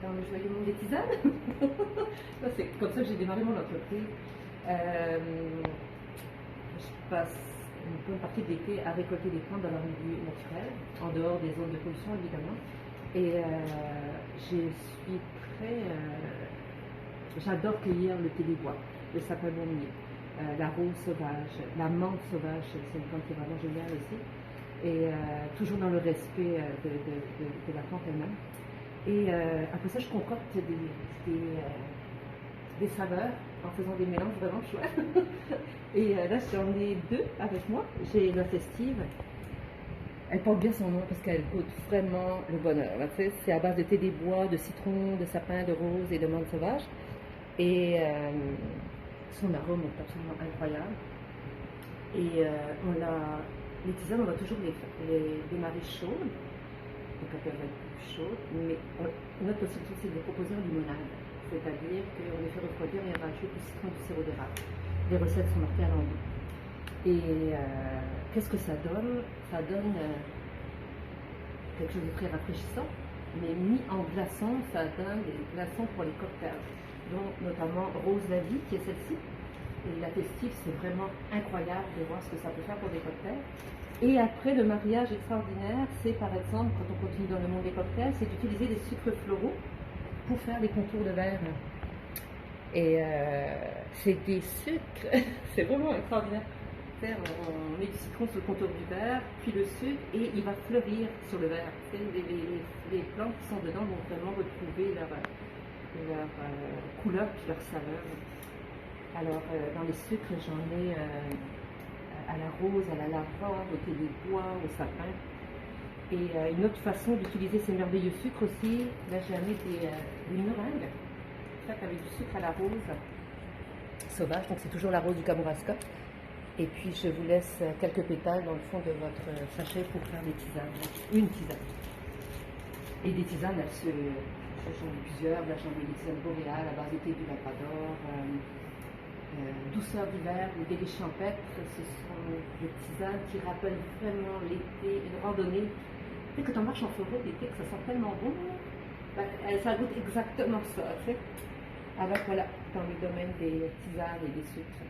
dans le joyeux monde des tisanes. C'est comme ça que j'ai démarré mon entreprise. Je passe une bonne partie de l'été à récolter des plantes dans leur milieu naturel, en dehors des zones de pollution évidemment. Et je suis très. J'adore cueillir le thé des bois, le sapin baumier, la rose sauvage, la menthe sauvage, c'est une plante qui est vraiment géniale aussi. Et toujours dans le respect de la plante elle-même. Et après ça, je concocte des saveurs en faisant des mélanges vraiment chouettes. Et là, j'en ai deux avec moi. J'ai la festive. Elle porte bien son nom parce qu'elle goûte vraiment le bonheur. C'est à base de thé des bois, de citron, de sapin, de rose et de menthe sauvage. Et son arôme est absolument incroyable. Et les tisanes, on va toujours les démarrer chaudes. Donc elles peuvent être plus chaudes. Mais une autre possibilité, c'est de les proposer en limonade. C'est-à-dire qu'on les fait refroidir et on rajoute du citron et du sirop d'érable. Les recettes sont marquées à l'envers. Et qu'est-ce que ça donne? Ça donne quelque chose de très rafraîchissant, mais mis en glaçons, ça donne des glaçons pour les cocktails, dont notamment Rose la vie, qui est celle-ci. Et la festive, c'est vraiment incroyable de voir ce que ça peut faire pour des cocktails. Et après, le mariage extraordinaire, c'est par exemple, quand on continue dans le monde des cocktails, c'est d'utiliser des sucres floraux pour faire des contours de verre. Et c'est des sucres, c'est vraiment extraordinaire. On met du citron sur le contour du verre, puis le sucre, et il va fleurir sur le verre. Les plantes qui sont dedans vont vraiment retrouver leur couleur et leur saveur. Alors, dans les sucres, j'en ai à la rose, à la lavande, au thé des bois, au sapin. Et une autre façon d'utiliser ces merveilleux sucres aussi, là j'ai amené des meringues, faites avec du sucre à la rose sauvage, donc c'est toujours la rose du Kamouraska. Et puis je vous laisse quelques pétales dans le fond de votre sachet pour faire des tisanes, une tisane. Et des tisanes, j'en ai plusieurs, là j'en ai des tisanes boréales à base de thé du Labrador, douceur d'hiver, les délices champêtres, ce sont des tisanes qui rappellent vraiment l'été, une randonnée. Tu sais, quand on marche en forêt l'été, que ça sent tellement bon, ben, ça goûte exactement ça, tu sais. Alors voilà, dans le domaine des tisanes et des sucres.